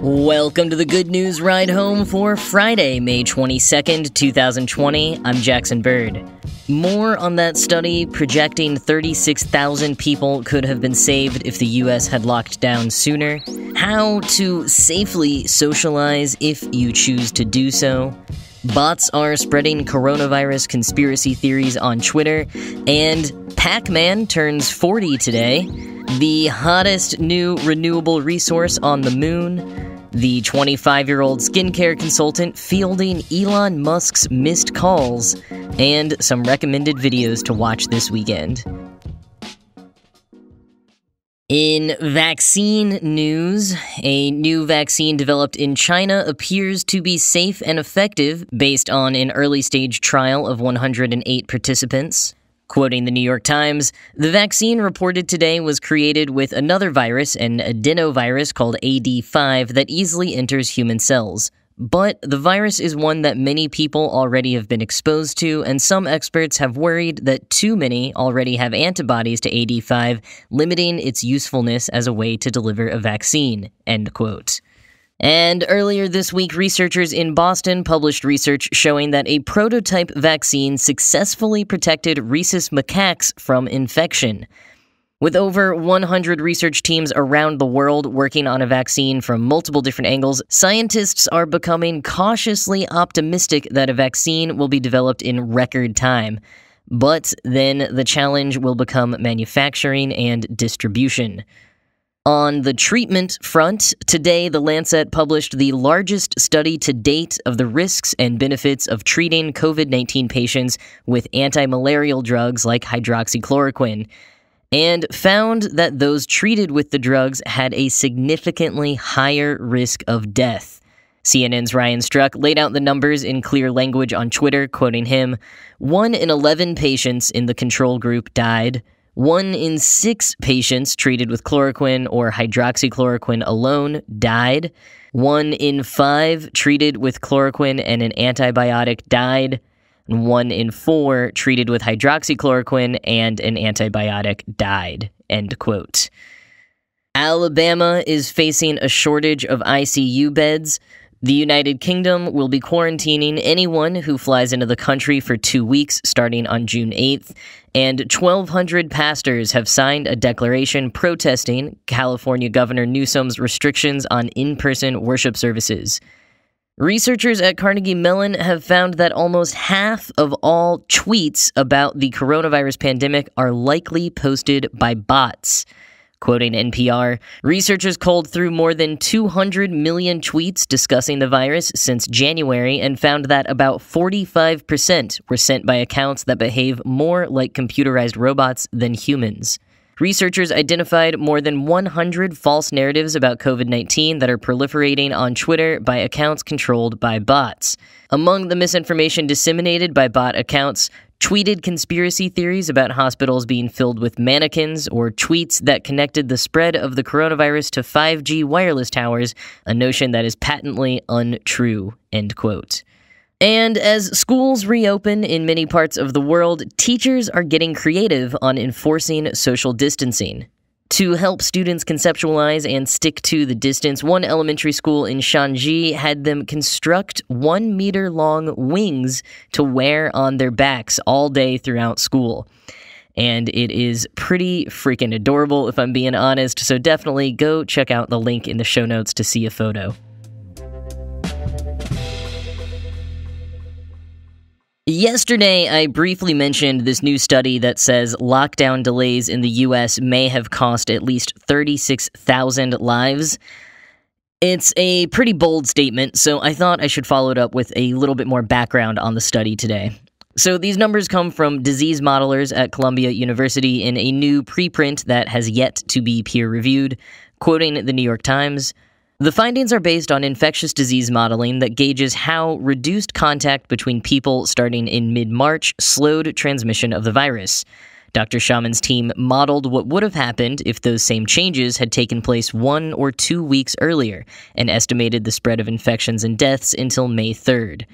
Welcome to the Good News Ride Home for Friday, May 22nd, 2020. I'm Jackson Bird. More on that study projecting 36,000 people could have been saved if the U.S. had locked down sooner. How to safely socialize if you choose to do so. Bots are spreading coronavirus conspiracy theories on Twitter. And PacMan turns 40 today. The hottest new renewable resource on the moon. The 25-year-old skincare consultant fielding Elon Musk's missed calls, and some recommended videos to watch this weekend. In vaccine news, a new vaccine developed in China appears to be safe and effective based on an early-stage trial of 108 participants. Quoting the New York Times, the vaccine reported today was created with another virus, an adenovirus called AD5, that easily enters human cells. But the virus is one that many people already have been exposed to, and some experts have worried that too many already have antibodies to AD5, limiting its usefulness as a way to deliver a vaccine, end quote. And earlier this week, researchers in Boston published research showing that a prototype vaccine successfully protected rhesus macaques from infection. With over 100 research teams around the world working on a vaccine from multiple different angles, scientists are becoming cautiously optimistic that a vaccine will be developed in record time. But then the challenge will become manufacturing and distribution. On the treatment front, today The Lancet published the largest study to date of the risks and benefits of treating COVID-19 patients with anti-malarial drugs like hydroxychloroquine, and found that those treated with the drugs had a significantly higher risk of death. CNN's Ryan Struck laid out the numbers in clear language on Twitter, quoting him, 1 in 11 patients in the control group died. 1 in 6 patients treated with chloroquine or hydroxychloroquine alone died. 1 in 5 treated with chloroquine and an antibiotic died. And 1 in 4 treated with hydroxychloroquine and an antibiotic died. End quote. Alabama is facing a shortage of ICU beds. The United Kingdom will be quarantining anyone who flies into the country for 2 weeks starting on June 8th, and 1,200 pastors have signed a declaration protesting California Governor Newsom's restrictions on in-person worship services. Researchers at Carnegie Mellon have found that almost half of all tweets about the coronavirus pandemic are likely posted by bots. Quoting NPR, researchers culled through more than 200 million tweets discussing the virus since January and found that about 45% were sent by accounts that behave more like computerized robots than humans. Researchers identified more than 100 false narratives about COVID-19 that are proliferating on Twitter by accounts controlled by bots. Among the misinformation disseminated by bot accounts, tweeted conspiracy theories about hospitals being filled with mannequins, or tweets that connected the spread of the coronavirus to 5G wireless towers, a notion that is patently untrue, end quote. And as schools reopen in many parts of the world, teachers are getting creative on enforcing social distancing. To help students conceptualize and stick to the distance, one elementary school in Shanxi had them construct 1-meter-long wings to wear on their backs all day throughout school. And it is pretty freaking adorable, if I'm being honest, so definitely go check out the link in the show notes to see a photo. Yesterday, I briefly mentioned this new study that says lockdown delays in the U.S. may have cost at least 36,000 lives. It's a pretty bold statement, so I thought I should follow it up with a little bit more background on the study today. So these numbers come from disease modelers at Columbia University in a new preprint that has yet to be peer-reviewed. Quoting the New York Times, the findings are based on infectious disease modeling that gauges how reduced contact between people starting in mid-March slowed transmission of the virus. Dr. Shaman's team modeled what would have happened if those same changes had taken place 1 or 2 weeks earlier and estimated the spread of infections and deaths until May 3rd.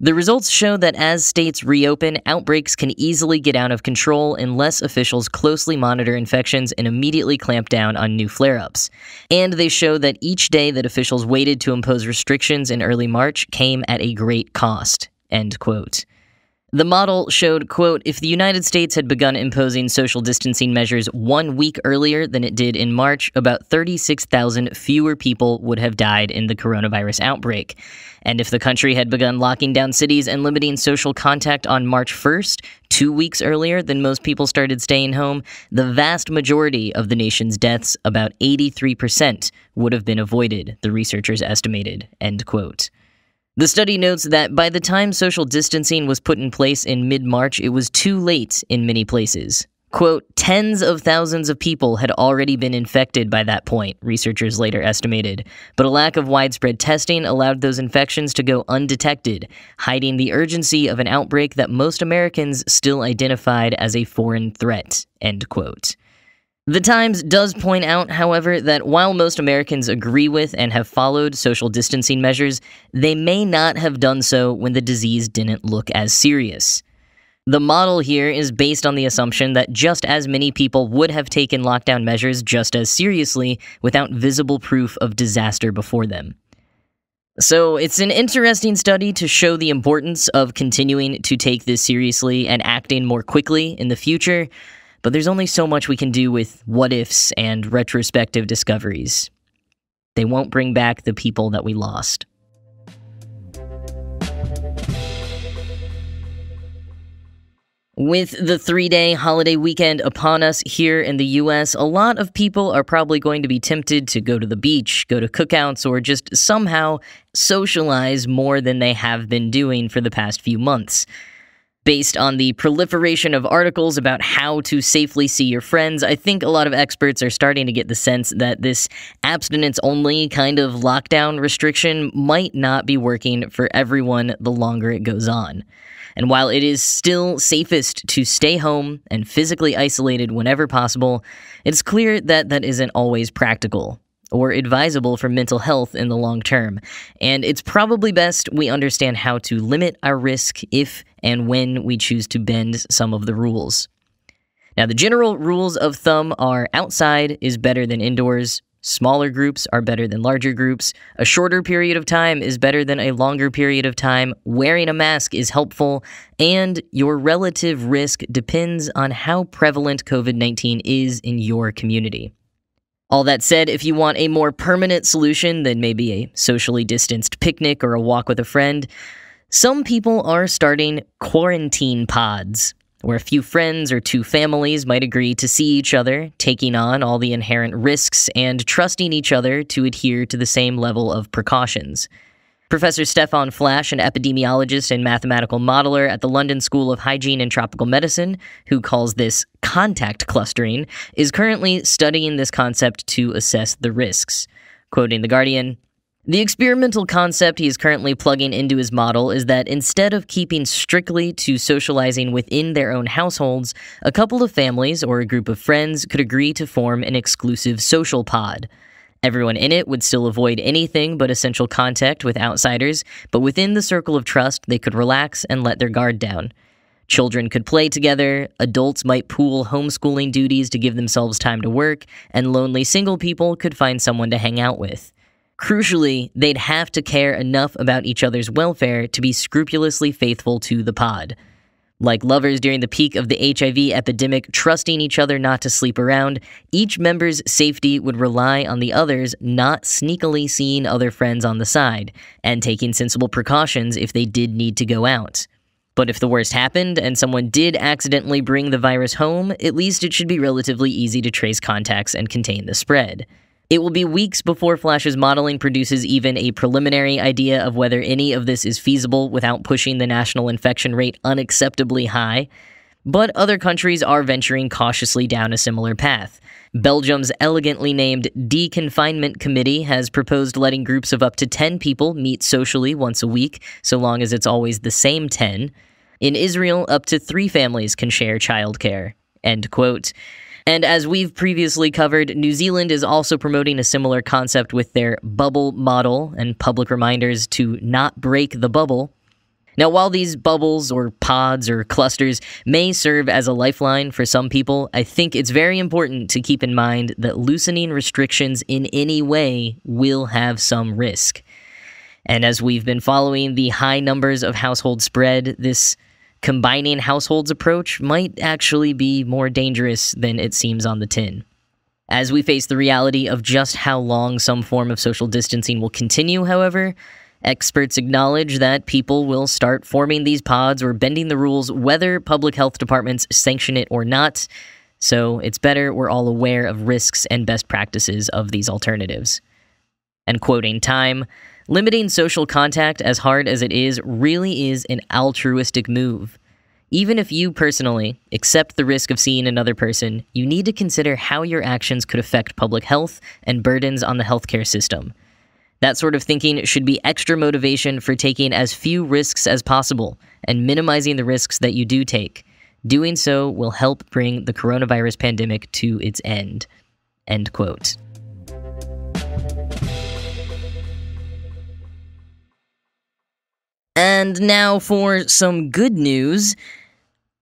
The results show that as states reopen, outbreaks can easily get out of control unless officials closely monitor infections and immediately clamp down on new flare-ups. And they show that each day that officials waited to impose restrictions in early March came at a great cost. End quote. The model showed, quote, if the United States had begun imposing social distancing measures 1 week earlier than it did in March, about 36,000 fewer people would have died in the coronavirus outbreak. And if the country had begun locking down cities and limiting social contact on March 1st, 2 weeks earlier than most people started staying home, the vast majority of the nation's deaths, about 83%, would have been avoided, the researchers estimated, end quote. The study notes that by the time social distancing was put in place in mid-March, it was too late in many places. Quote, tens of thousands of people had already been infected by that point, researchers later estimated, but a lack of widespread testing allowed those infections to go undetected, hiding the urgency of an outbreak that most Americans still identified as a foreign threat, end quote. The Times does point out, however, that while most Americans agree with and have followed social distancing measures, they may not have done so when the disease didn't look as serious. The model here is based on the assumption that just as many people would have taken lockdown measures just as seriously without visible proof of disaster before them. So it's an interesting study to show the importance of continuing to take this seriously and acting more quickly in the future, but there's only so much we can do with what-ifs and retrospective discoveries. They won't bring back the people that we lost. With the 3-day holiday weekend upon us here in the US, a lot of people are probably going to be tempted to go to the beach, go to cookouts, or just somehow socialize more than they have been doing for the past few months. Based on the proliferation of articles about how to safely see your friends, I think a lot of experts are starting to get the sense that this abstinence-only kind of lockdown restriction might not be working for everyone the longer it goes on. And while it is still safest to stay home and physically isolated whenever possible, it's clear that that isn't always practical or advisable for mental health in the long term, and it's probably best we understand how to limit our risk if and when we choose to bend some of the rules. Now, the general rules of thumb are outside is better than indoors, smaller groups are better than larger groups, a shorter period of time is better than a longer period of time, wearing a mask is helpful, and your relative risk depends on how prevalent COVID-19 is in your community. All that said, if you want a more permanent solution than maybe a socially distanced picnic or a walk with a friend, some people are starting quarantine pods, where a few friends or two families might agree to see each other, taking on all the inherent risks and trusting each other to adhere to the same level of precautions. Professor Stefan Flash, an epidemiologist and mathematical modeler at the London School of Hygiene and Tropical Medicine, who calls this contact clustering, is currently studying this concept to assess the risks. Quoting The Guardian, the experimental concept he is currently plugging into his model is that instead of keeping strictly to socializing within their own households, a couple of families or a group of friends could agree to form an exclusive social pod. Everyone in it would still avoid anything but essential contact with outsiders, but within the circle of trust, they could relax and let their guard down. Children could play together, adults might pool homeschooling duties to give themselves time to work, and lonely single people could find someone to hang out with. Crucially, they'd have to care enough about each other's welfare to be scrupulously faithful to the pod. Like lovers during the peak of the HIV epidemic trusting each other not to sleep around, each member's safety would rely on the others not sneakily seeing other friends on the side, and taking sensible precautions if they did need to go out. But if the worst happened and someone did accidentally bring the virus home, at least it should be relatively easy to trace contacts and contain the spread. It will be weeks before Flash's modeling produces even a preliminary idea of whether any of this is feasible without pushing the national infection rate unacceptably high, but other countries are venturing cautiously down a similar path. Belgium's elegantly named Deconfinement Committee has proposed letting groups of up to 10 people meet socially once a week, so long as it's always the same 10. In Israel, up to 3 families can share childcare. End quote. And as we've previously covered, New Zealand is also promoting a similar concept with their bubble model and public reminders to not break the bubble. Now, while these bubbles or pods or clusters may serve as a lifeline for some people, I think it's very important to keep in mind that loosening restrictions in any way will have some risk. And as we've been following the high numbers of household spread, this combining households approach might actually be more dangerous than it seems on the tin. As we face the reality of just how long some form of social distancing will continue, however, experts acknowledge that people will start forming these pods or bending the rules whether public health departments sanction it or not, so it's better we're all aware of risks and best practices of these alternatives. And quoting Time, limiting social contact, as hard as it is, really is an altruistic move. Even if you personally accept the risk of seeing another person, you need to consider how your actions could affect public health and burdens on the healthcare system. That sort of thinking should be extra motivation for taking as few risks as possible and minimizing the risks that you do take. Doing so will help bring the coronavirus pandemic to its end. End quote. And now for some good news.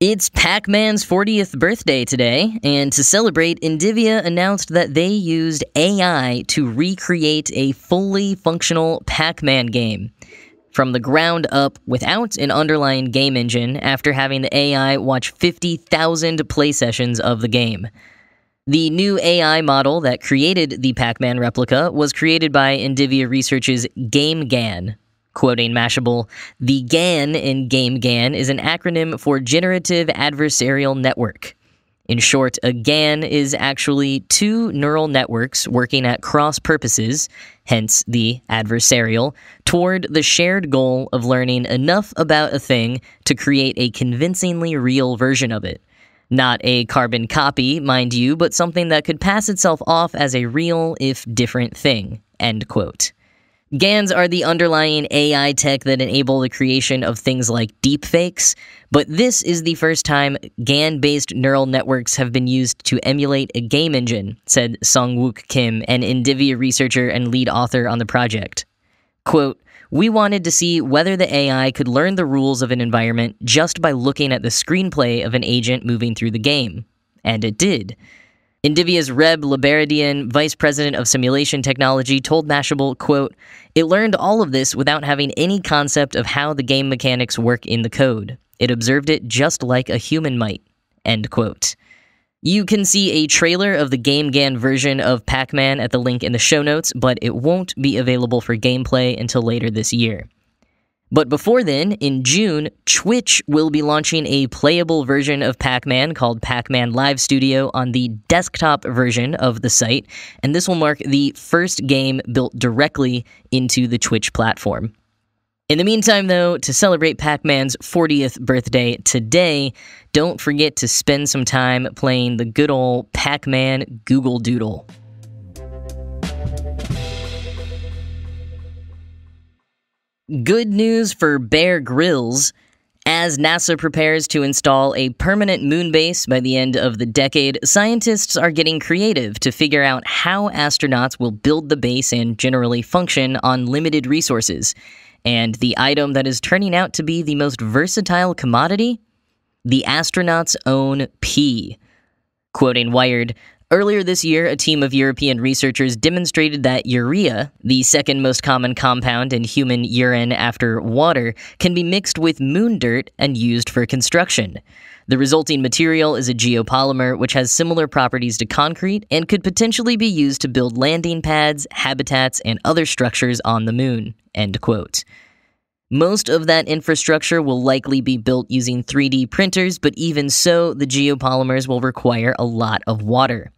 It's Pac-Man's 40th birthday today, and to celebrate, NVIDIA announced that they used AI to recreate a fully functional Pac-Man game from the ground up without an underlying game engine after having the AI watch 50,000 play sessions of the game. The new AI model that created the Pac-Man replica was created by NVIDIA Research's GameGAN. Quoting Mashable, the GAN in GameGAN is an acronym for Generative Adversarial Network. In short, a GAN is actually two neural networks working at cross purposes, hence the adversarial, toward the shared goal of learning enough about a thing to create a convincingly real version of it. Not a carbon copy, mind you, but something that could pass itself off as a real, if different thing. End quote. GANs are the underlying AI tech that enable the creation of things like deepfakes, but this is the first time GAN-based neural networks have been used to emulate a game engine, said Sung-Wook Kim, an NVIDIA researcher and lead author on the project. Quote, "We wanted to see whether the AI could learn the rules of an environment just by looking at the screenplay of an agent moving through the game. And it did." NVIDIA's Reb Liberadian, vice president of simulation technology, told Mashable, quote, "It learned all of this without having any concept of how the game mechanics work in the code. It observed it just like a human might." End quote. You can see a trailer of the GameGAN version of Pac-Man at the link in the show notes, but it won't be available for gameplay until later this year. But before then, in June, Twitch will be launching a playable version of Pac-Man called Pac-Man Live Studio on the desktop version of the site, and this will mark the first game built directly into the Twitch platform. In the meantime, though, to celebrate Pac-Man's 40th birthday today, don't forget to spend some time playing the good old Pac-Man Google Doodle. Good news for Bear Grylls. As NASA prepares to install a permanent moon base by the end of the decade, scientists are getting creative to figure out how astronauts will build the base and generally function on limited resources. And the item that is turning out to be the most versatile commodity? The astronaut's own pee. Quoting Wired, earlier this year, a team of European researchers demonstrated that urea, the second most common compound in human urine after water, can be mixed with moon dirt and used for construction. The resulting material is a geopolymer which has similar properties to concrete and could potentially be used to build landing pads, habitats, and other structures on the moon. End quote. Most of that infrastructure will likely be built using 3D printers, but even so, the geopolymers will require a lot of water.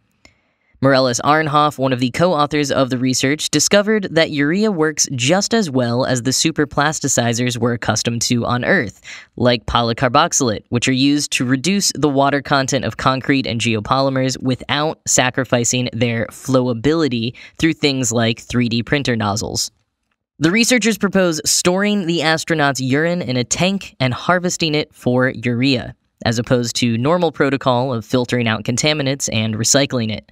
Morellis Arnhoff, one of the co-authors of the research, discovered that urea works just as well as the superplasticizers we're accustomed to on Earth, like polycarboxylate, which are used to reduce the water content of concrete and geopolymers without sacrificing their flowability through things like 3D printer nozzles. The researchers propose storing the astronaut's urine in a tank and harvesting it for urea, as opposed to normal protocol of filtering out contaminants and recycling it.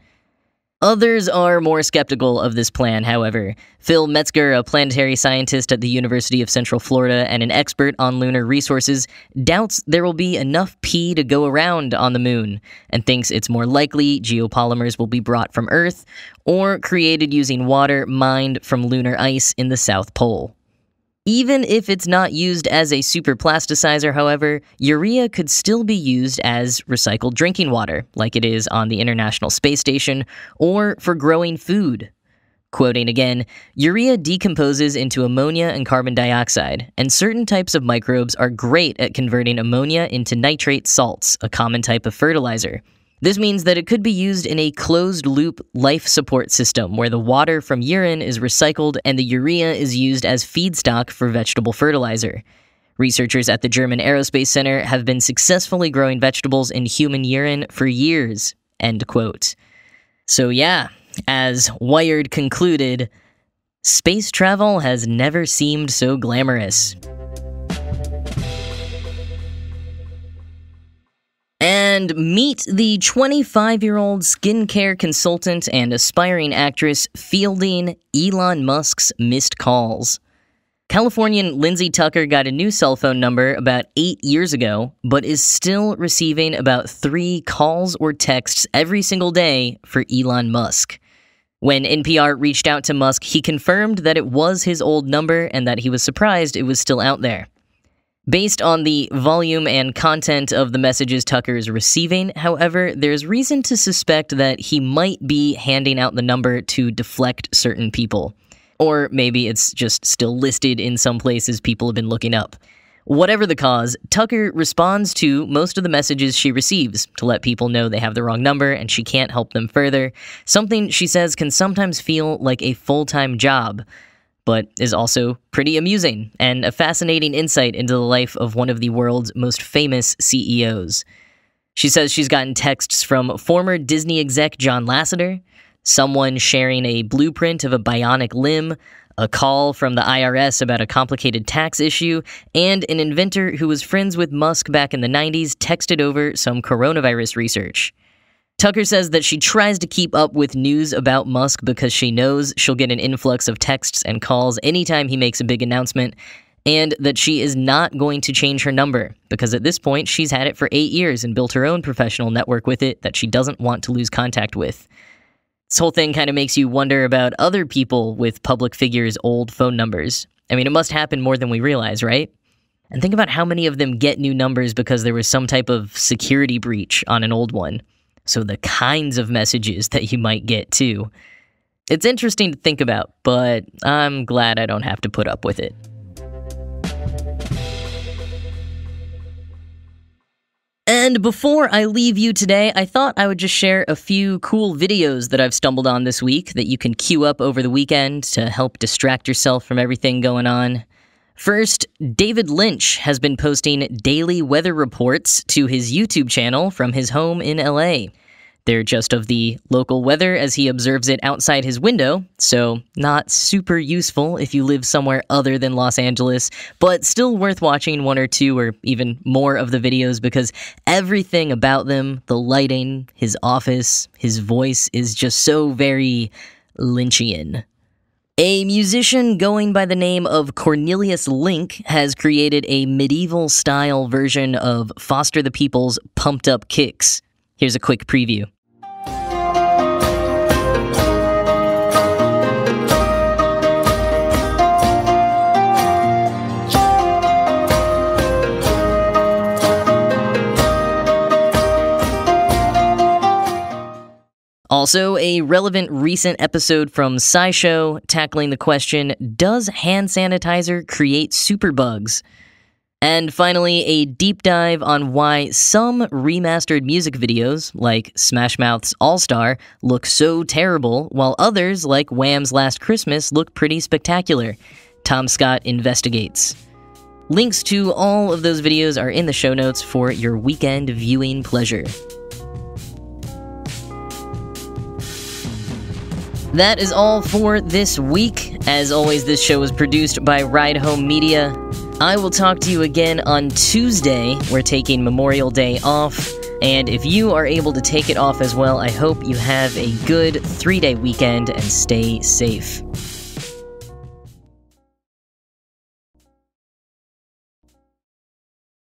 Others are more skeptical of this plan, however. Phil Metzger, a planetary scientist at the University of Central Florida and an expert on lunar resources, doubts there will be enough pee to go around on the moon, and thinks it's more likely geopolymers will be brought from Earth or created using water mined from lunar ice in the South Pole. Even if it's not used as a super plasticizer, however, urea could still be used as recycled drinking water, like it is on the International Space Station, or for growing food. Quoting again, urea decomposes into ammonia and carbon dioxide, and certain types of microbes are great at converting ammonia into nitrate salts, a common type of fertilizer. This means that it could be used in a closed-loop life support system where the water from urine is recycled and the urea is used as feedstock for vegetable fertilizer. Researchers at the German Aerospace Center have been successfully growing vegetables in human urine for years. End quote. So yeah, as Wired concluded, space travel has never seemed so glamorous. And meet the 25-year-old skincare consultant and aspiring actress fielding Elon Musk's missed calls. Californian Lindsay Tucker got a new cell phone number about 8 years ago, but is still receiving about 3 calls or texts every single day for Elon Musk. When NPR reached out to Musk, he confirmed that it was his old number and that he was surprised it was still out there. Based on the volume and content of the messages Tucker is receiving, however, there's reason to suspect that he might be handing out the number to deflect certain people. Or maybe it's just still listed in some places people have been looking up. Whatever the cause, Tucker responds to most of the messages she receives to let people know they have the wrong number and she can't help them further, something she says can sometimes feel like a full-time job, but is also pretty amusing and a fascinating insight into the life of one of the world's most famous CEOs. She says she's gotten texts from former Disney exec John Lasseter, someone sharing a blueprint of a bionic limb, a call from the IRS about a complicated tax issue, and an inventor who was friends with Musk back in the 90s texted over some coronavirus research. Tucker says that she tries to keep up with news about Musk because she knows she'll get an influx of texts and calls anytime he makes a big announcement, and that she is not going to change her number because at this point she's had it for 8 years and built her own professional network with it that she doesn't want to lose contact with. This whole thing kind of makes you wonder about other people with public figures' old phone numbers. I mean, it must happen more than we realize, right? And think about how many of them get new numbers because there was some type of security breach on an old one. So the kinds of messages that you might get, too. It's interesting to think about, but I'm glad I don't have to put up with it. And before I leave you today, I thought I would just share a few cool videos that I've stumbled on this week that you can queue up over the weekend to help distract yourself from everything going on. First, David Lynch has been posting daily weather reports to his YouTube channel from his home in LA. They're just of the local weather as he observes it outside his window, so not super useful if you live somewhere other than Los Angeles, but still worth watching 1 or 2 or even more of the videos because everything about them, the lighting, his office, his voice is just so very Lynchian. A musician going by the name of Cornelius Link has created a medieval-style version of Foster the People's Pumped Up Kicks. Here's a quick preview. Also, a relevant recent episode from SciShow tackling the question, does hand sanitizer create superbugs? And finally, a deep dive on why some remastered music videos, like Smash Mouth's All-Star, look so terrible, while others, like Wham's Last Christmas, look pretty spectacular. Tom Scott investigates. Links to all of those videos are in the show notes for your weekend viewing pleasure. That is all for this week. As always, this show is produced by Ride Home Media. I will talk to you again on Tuesday. We're taking Memorial Day off. And if you are able to take it off as well, I hope you have a good 3-day weekend and stay safe.